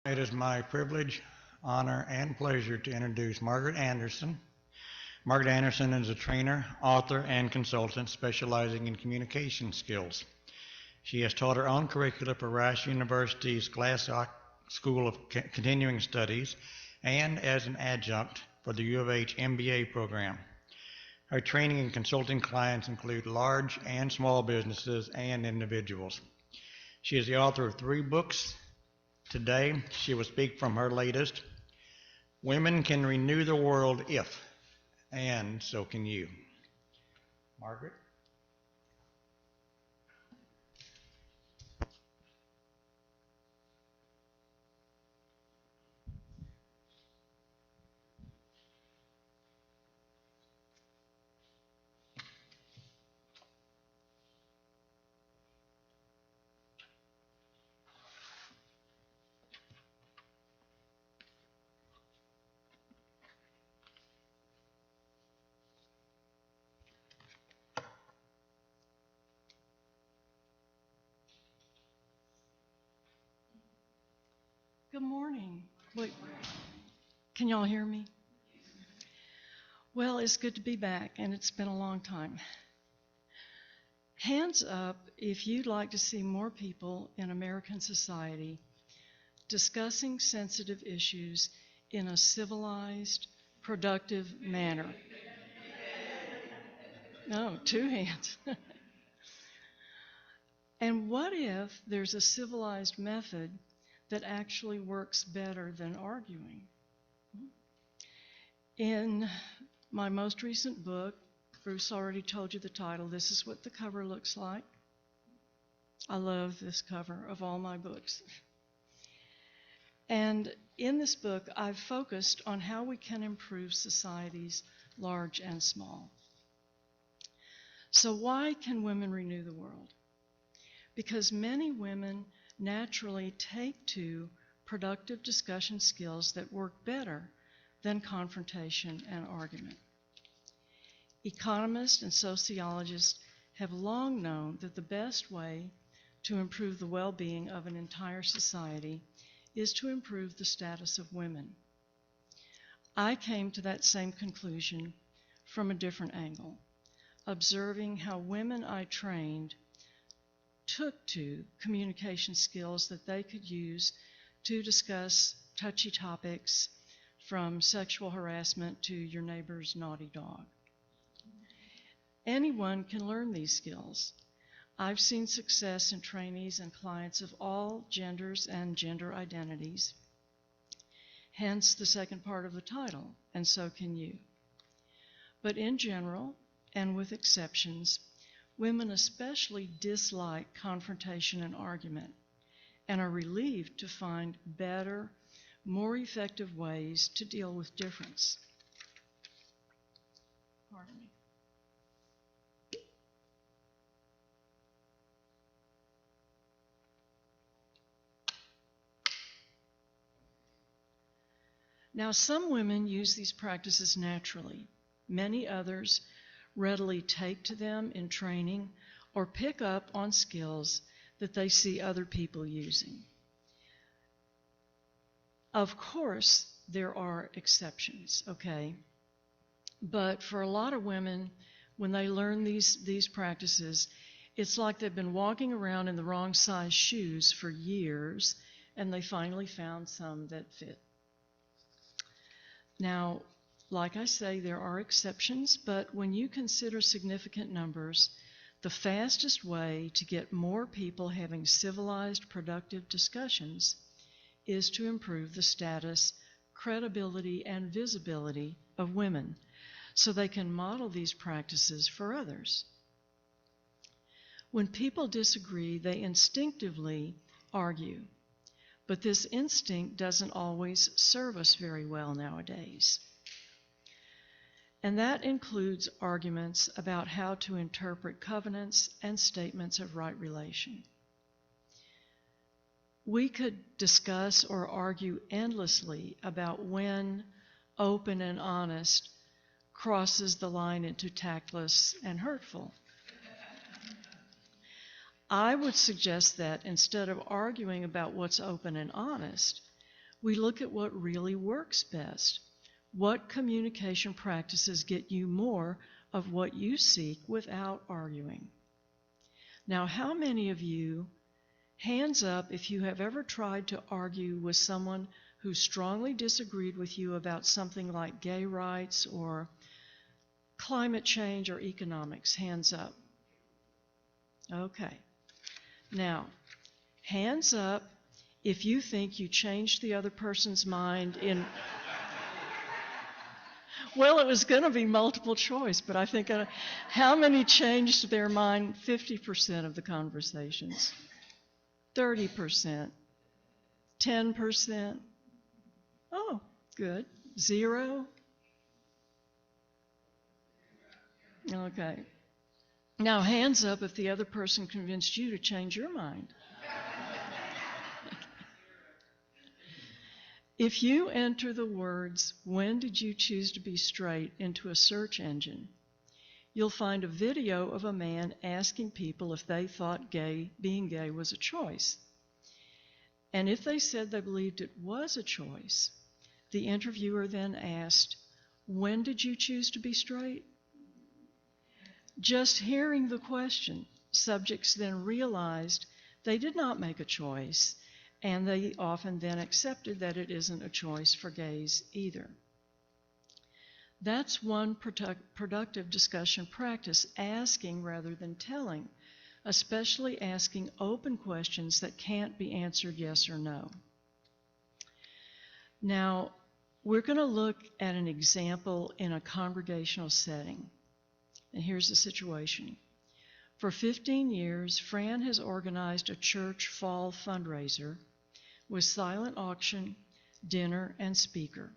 It is my privilege, honor, and pleasure to introduce Margaret Anderson. Margaret Anderson is a trainer, author, and consultant specializing in communication skills. She has taught her own curricula for Rice University's Glasscock School of Continuing Studies and as an adjunct for the U of H MBA program. Her training and consulting clients include large and small businesses and individuals. She is the author of 3 books. Today, she will speak from her latest, Women Can Renew the World If, and so can you. Margaret? Good morning. Wait, can y'all hear me? Well, it's good to be back, and it's been a long time. Hands up if you'd like to see more people in American society discussing sensitive issues in a civilized, productive manner. No, 2 hands. And what if there's a civilized method that actually works better than arguing? In my most recent book, Bruce already told you the title. This is what the cover looks like. I love this cover of all my books. And in this book, I've focused on how we can improve societies large and small. So why can women renew the world? Because many women naturally take to productive discussion skills that work better than confrontation and argument. Economists and sociologists have long known that the best way to improve the well-being of an entire society is to improve the status of women. I came to that same conclusion from a different angle, observing how women I trained took to communication skills that they could use to discuss touchy topics, from sexual harassment to your neighbor's naughty dog. Anyone can learn these skills. I've seen success in trainees and clients of all genders and gender identities, hence the second part of the title, and so can you. But in general, and with exceptions, women especially dislike confrontation and argument and are relieved to find better, more effective ways to deal with difference. Pardon me. Now, some women use these practices naturally. Many others readily take to them in training or pick up on skills that they see other people using. Of course, there are exceptions, okay? But for a lot of women, when they learn these practices, it's like they've been walking around in the wrong size shoes for years, and they finally found some that fit. Now, like I say, there are exceptions, but when you consider significant numbers, the fastest way to get more people having civilized, productive discussions is to improve the status, credibility, and visibility of women so they can model these practices for others. When people disagree, they instinctively argue, but this instinct doesn't always serve us very well nowadays. And that includes arguments about how to interpret covenants and statements of right relation. We could discuss or argue endlessly about when open and honest crosses the line into tactless and hurtful. I would suggest that instead of arguing about what's open and honest, We look at what really works best. What communication practices get you more of what you seek without arguing? Now, how many of you, hands up if you have ever tried to argue with someone who strongly disagreed with you about something like gay rights or climate change or economics? Hands up. Okay. Now, hands up if you think you changed the other person's mind in... Well, it was going to be multiple choice, but I think how many changed their mind 50% of the conversations? 30%? 10%? Oh, good. 0? Okay. Now, hands up if the other person convinced you to change your mind. If you enter the words, "When did you choose to be straight?" into a search engine, you'll find a video of a man asking people if they thought being gay was a choice. And if they said they believed it was a choice, the interviewer then asked, "When did you choose to be straight?" Just hearing the question, subjects then realized they did not make a choice, and they often then accepted that it isn't a choice for gays either. That's one productive discussion practice, asking rather than telling, especially asking open questions that can't be answered yes or no. Now, we're going to look at an example in a congregational setting. And here's the situation. For 15 years, Fran has organized a church fall fundraiser with silent auction, dinner, and speaker.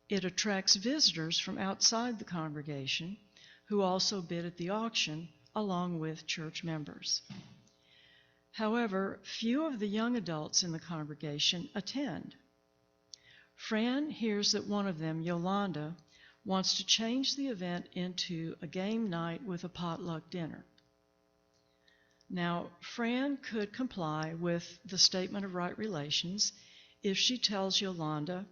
It attracts visitors from outside the congregation who also bid at the auction along with church members. However, few of the young adults in the congregation attend. Fran hears that one of them, Yolanda, wants to change the event into a game night with a potluck dinner. Now, Fran could comply with the statement of right relations if she tells Yolanda,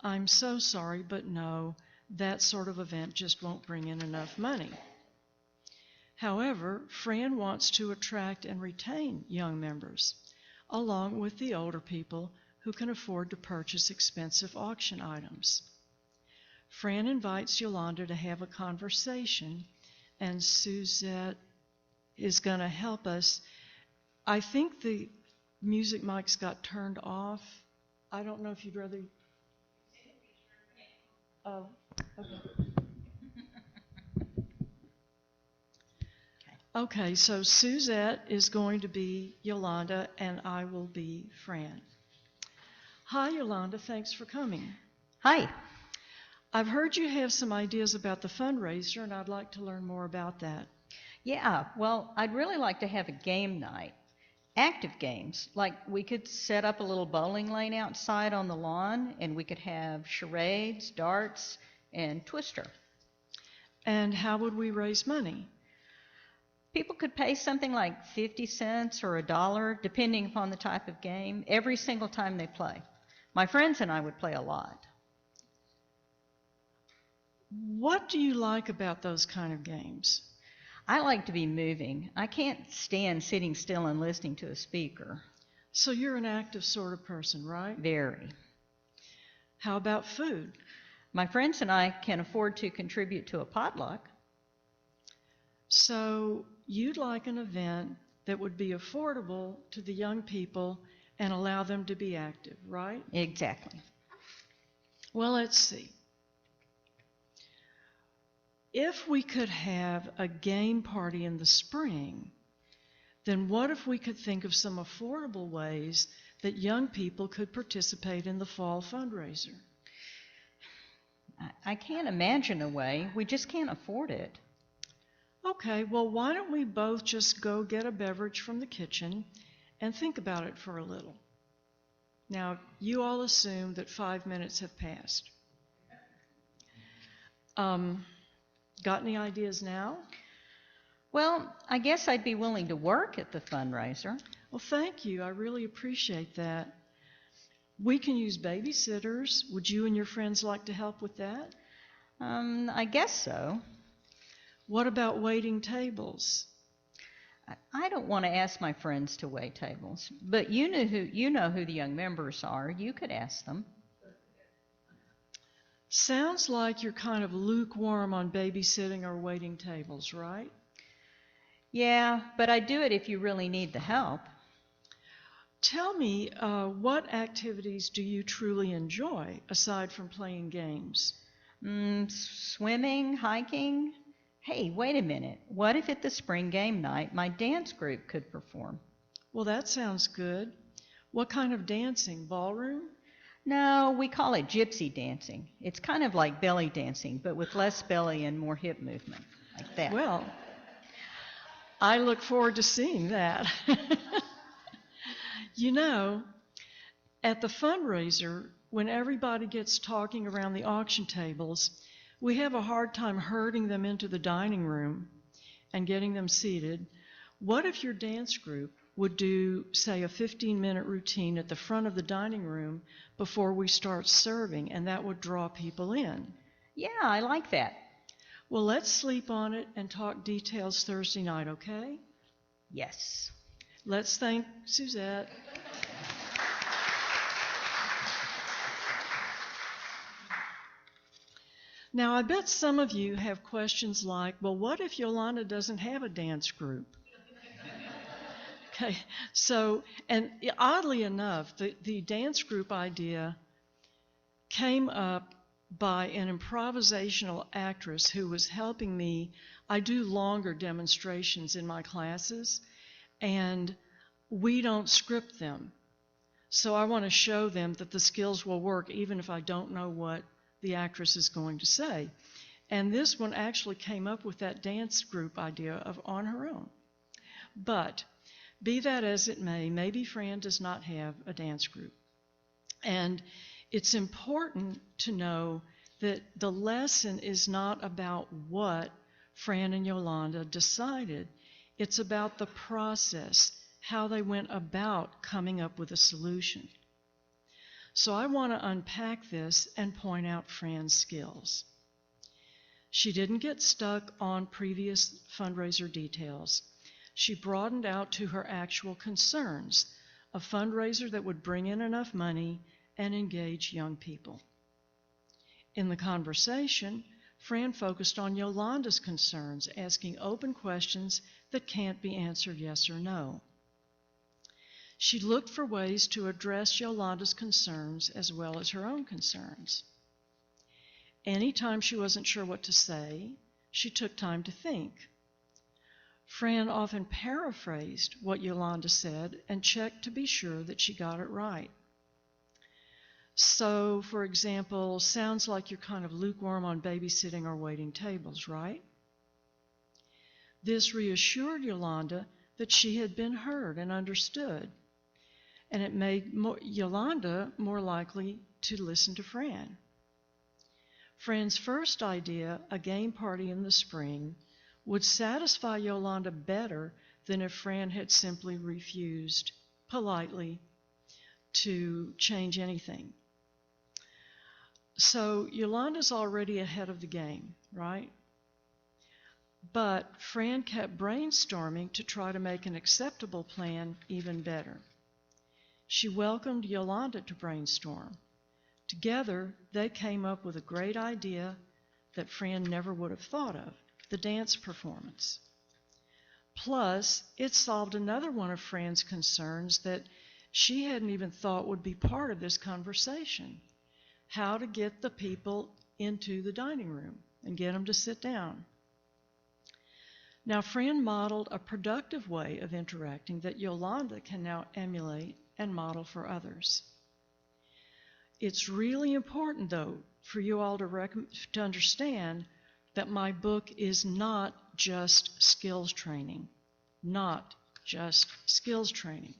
"I'm so sorry, but no, that sort of event just won't bring in enough money." However, Fran wants to attract and retain young members, along with the older people who can afford to purchase expensive auction items. Fran invites Yolanda to have a conversation, and Suzette is going to help us. I think the music mics got turned off. I don't know if you'd rather... Oh, okay. Okay, so Suzette is going to be Yolanda, and I will be Fran. Hi, Yolanda. Thanks for coming. Hi. I've heard you have some ideas about the fundraiser, and I'd like to learn more about that. Yeah, well, I'd really like to have a game night. Active games, like we could set up a little bowling lane outside on the lawn, and we could have charades, darts, and Twister. And how would we raise money? People could pay something like 50 cents or $1, depending upon the type of game, every single time they play. My friends and I would play a lot. What do you like about those kind of games? I like to be moving. I can't stand sitting still and listening to a speaker. So you're an active sort of person, right? Very. How about food? My friends and I can afford to contribute to a potluck. So you'd like an event that would be affordable to the young people and allow them to be active, right? Exactly. Well, let's see. If we could have a game party in the spring, then what if we could think of some affordable ways that young people could participate in the fall fundraiser? I can't imagine a way. We just can't afford it. Okay, well, why don't we both just go get a beverage from the kitchen and think about it for a little? Now, you all assume that 5 minutes have passed. Got any ideas now? Well, I guess I'd be willing to work at the fundraiser. Well, thank you. I really appreciate that. We can use babysitters. Would you and your friends like to help with that? I guess so. What about waiting tables? I don't want to ask my friends to wait tables, but you know who the young members are. You could ask them. Sounds like you're kind of lukewarm on babysitting or waiting tables, right? Yeah, but I do it if you really need the help. Tell me, what activities do you truly enjoy aside from playing games? Swimming, hiking. Hey, wait a minute. What if at the spring game night my dance group could perform? Well, that sounds good. What kind of dancing? Ballroom? No, we call it gypsy dancing. It's kind of like belly dancing, but with less belly and more hip movement, like that. Well, I look forward to seeing that. You know, at the fundraiser, when everybody gets talking around the auction tables, we have a hard time herding them into the dining room and getting them seated. What if your dance group would do, say, a 15-minute routine at the front of the dining room before we start serving, and that would draw people in? Yeah, I like that. Well, let's sleep on it and talk details Thursday night, okay? Yes. Let's thank Suzette. Now, I bet some of you have questions like, well, what if Yolanda doesn't have a dance group? Okay, so, and oddly enough, the dance group idea came up by an improvisational actress who was helping me. I do longer demonstrations in my classes, and we don't script them. So I want to show them that the skills will work even if I don't know what the actress is going to say. And this one actually came up with that dance group idea on her own. But be that as it may, maybe Fran does not have a dance group. And it's important to know that the lesson is not about what Fran and Yolanda decided. It's about the process, how they went about coming up with a solution. So I want to unpack this and point out Fran's skills. She didn't get stuck on previous fundraiser details. She broadened out to her actual concerns, a fundraiser that would bring in enough money and engage young people. In the conversation, Fran focused on Yolanda's concerns, asking open questions that can't be answered yes or no. She looked for ways to address Yolanda's concerns as well as her own concerns. Anytime she wasn't sure what to say, she took time to think. Fran often paraphrased what Yolanda said and checked to be sure that she got it right. So, for example, sounds like you're kind of lukewarm on babysitting or waiting tables, right? This reassured Yolanda that she had been heard and understood, and it made Yolanda more likely to listen to Fran. Fran's first idea, a game party in the spring, would satisfy Yolanda better than if Fran had simply refused politely to change anything. So Yolanda's already ahead of the game, right? But Fran kept brainstorming to try to make an acceptable plan even better. She welcomed Yolanda to brainstorm. Together, they came up with a great idea that Fran never would have thought of, the dance performance. Plus, it solved another one of Fran's concerns that she hadn't even thought would be part of this conversation: how to get the people into the dining room and get them to sit down. Now, Fran modeled a productive way of interacting that Yolanda can now emulate and model for others. It's really important, though, for you all to understand that my book is not just skills training. Not just skills training.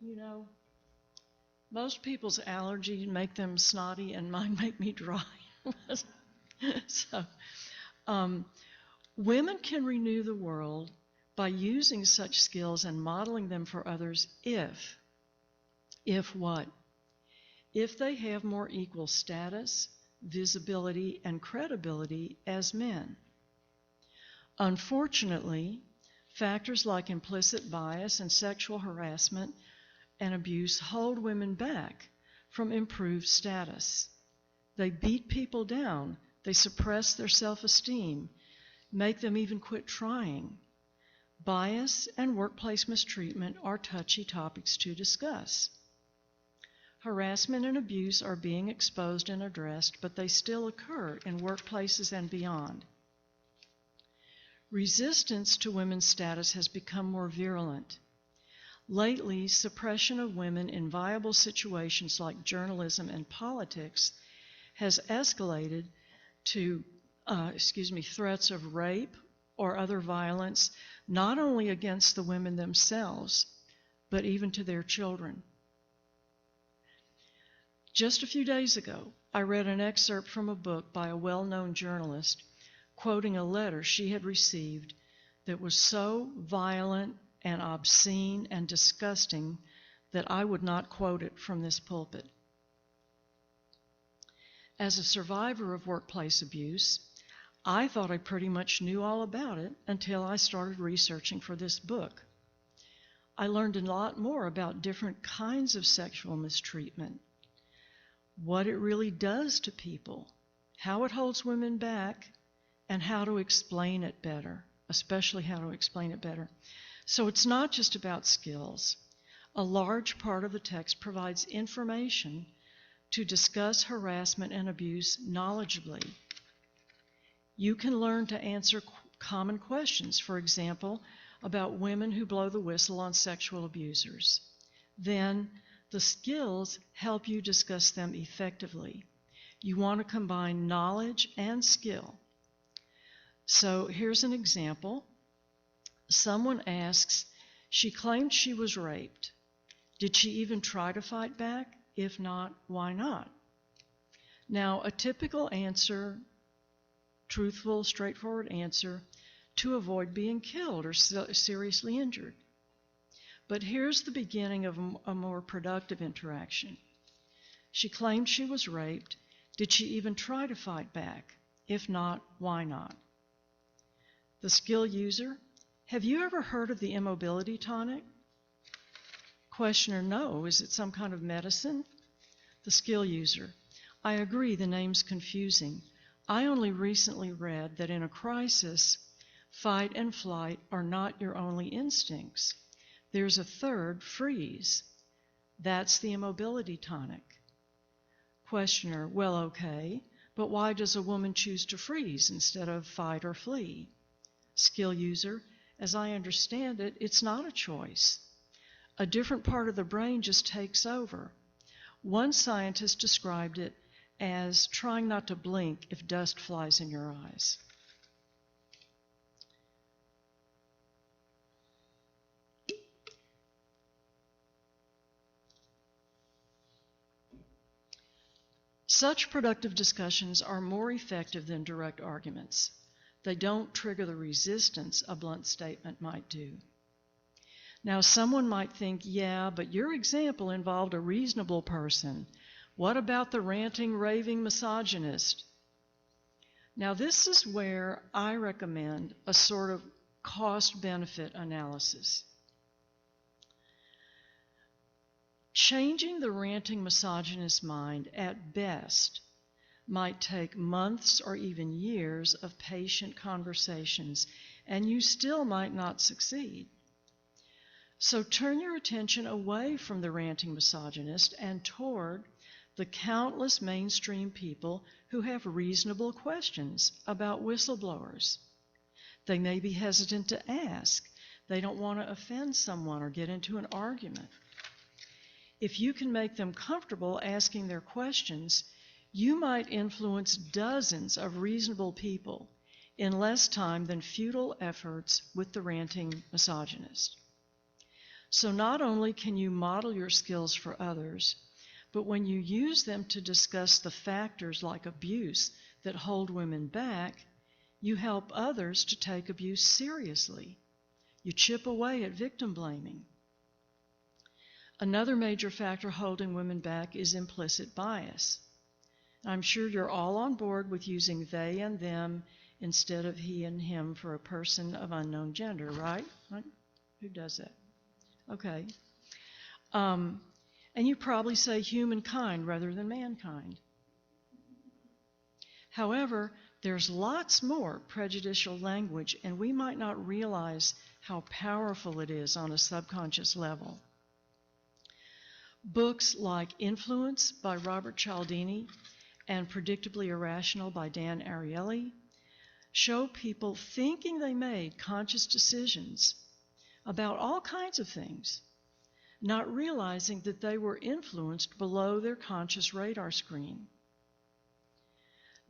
You know, most people's allergies make them snotty, and mine make me dry. So, Women can renew the world by using such skills and modeling them for others if what? If they have more equal status, visibility, and credibility as men. Unfortunately, factors like implicit bias and sexual harassment and abuse hold women back from improved status. They beat people down, they suppress their self-esteem, make them even quit trying. Bias and workplace mistreatment are touchy topics to discuss. Harassment and abuse are being exposed and addressed, but they still occur in workplaces and beyond. Resistance to women's status has become more virulent. Lately, suppression of women in viable situations like journalism and politics has escalated to threats of rape or other violence, not only against the women themselves, but even to their children. Just a few days ago, I read an excerpt from a book by a well-known journalist quoting a letter she had received that was so violent and obscene and disgusting that I would not quote it from this pulpit. As a survivor of workplace abuse, I thought I pretty much knew all about it until I started researching for this book. I learned a lot more about different kinds of sexual mistreatment, what it really does to people, how it holds women back, and how to explain it better, especially how to explain it better. So it's not just about skills. A large part of the text provides information to discuss harassment and abuse knowledgeably. You can learn to answer common questions, for example, about women who blow the whistle on sexual abusers. Then, the skills help you discuss them effectively. You want to combine knowledge and skill. So here's an example. Someone asks, she claimed she was raped. Did she even try to fight back? If not, why not? Now, a typical answer, truthful, straightforward answer, to avoid being killed or seriously injured. But here's the beginning of a more productive interaction. She claimed she was raped. Did she even try to fight back? If not, why not? The skill user, have you ever heard of the immobility tonic? Questioner, no. Is it some kind of medicine? The skill user, I agree the name's confusing. I only recently read that in a crisis, fight and flight are not your only instincts. There's a third, freeze. That's the immobility tonic. Questioner, well, okay, but why does a woman choose to freeze instead of fight or flee? Skill user, as I understand it, it's not a choice. A different part of the brain just takes over. One scientist described it as trying not to blink if dust flies in your eyes. Such productive discussions are more effective than direct arguments. They don't trigger the resistance a blunt statement might do. Now, someone might think, yeah, but your example involved a reasonable person. What about the ranting, raving misogynist? Now, this is where I recommend a sort of cost-benefit analysis. Changing the ranting misogynist mind, at best, might take months or even years of patient conversations, and you still might not succeed. So turn your attention away from the ranting misogynist and toward the countless mainstream people who have reasonable questions about whistleblowers. They may be hesitant to ask. They don't want to offend someone or get into an argument. If you can make them comfortable asking their questions, you might influence dozens of reasonable people in less time than futile efforts with the ranting misogynist. So not only can you model your skills for others, but when you use them to discuss the factors like abuse that hold women back, You help others to take abuse seriously. You chip away at victim blaming. Another major factor holding women back is implicit bias. I'm sure you're all on board with using they and them instead of he and him for a person of unknown gender, right? Who does that? Okay. And you probably say humankind rather than mankind. However, there's lots more prejudicial language, and we might not realize how powerful it is on a subconscious level. Books like Influence by Robert Cialdini and Predictably Irrational by Dan Ariely show people thinking they made conscious decisions about all kinds of things, not realizing that they were influenced below their conscious radar screen.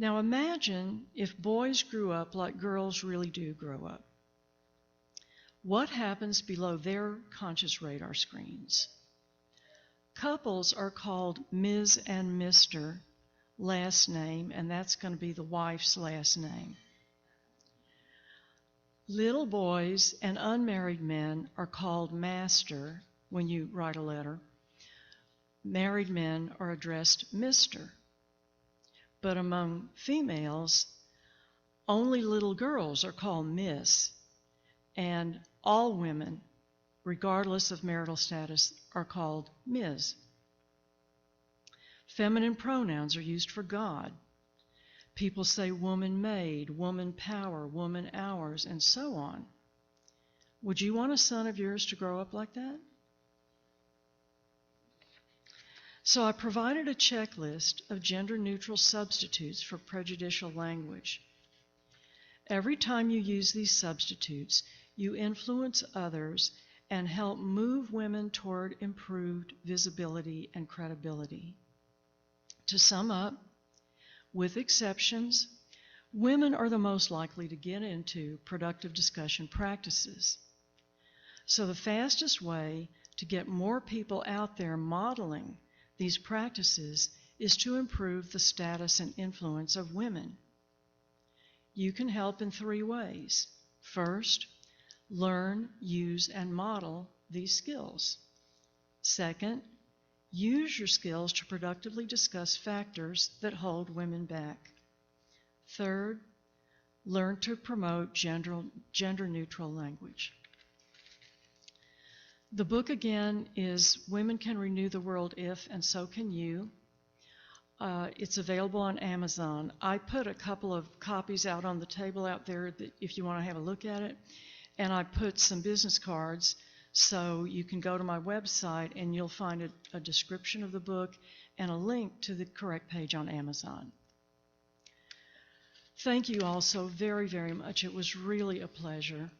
Now imagine if boys grew up like girls really do grow up. What happens below their conscious radar screens? Couples are called Ms. and Mr. last name, and that's going to be the wife's last name. Little boys and unmarried men are called Master when you write a letter. Married men are addressed Mr. But among females, only little girls are called Miss, and all women, regardless of marital status, are called Ms. Feminine pronouns are used for God. People say woman made, woman power, woman hours, and so on. Would you want a son of yours to grow up like that? So I provided a checklist of gender-neutral substitutes for prejudicial language. Every time you use these substitutes, you influence others and help move women toward improved visibility and credibility. To sum up, with exceptions, women are the most likely to get into productive discussion practices. So the fastest way to get more people out there modeling these practices is to improve the status and influence of women. You can help in 3 ways. First, learn, use, and model these skills. Second, use your skills to productively discuss factors that hold women back. Third, learn to promote gender-neutral language. The book, again, is Women Can Renew the World If, and So Can You. It's available on Amazon. I put a couple of copies out on the table out there that if you want to have a look at it. And I put some business cards so you can go to my website and you'll find a description of the book and a link to the correct page on Amazon. Thank you all so very, very much. It was really a pleasure.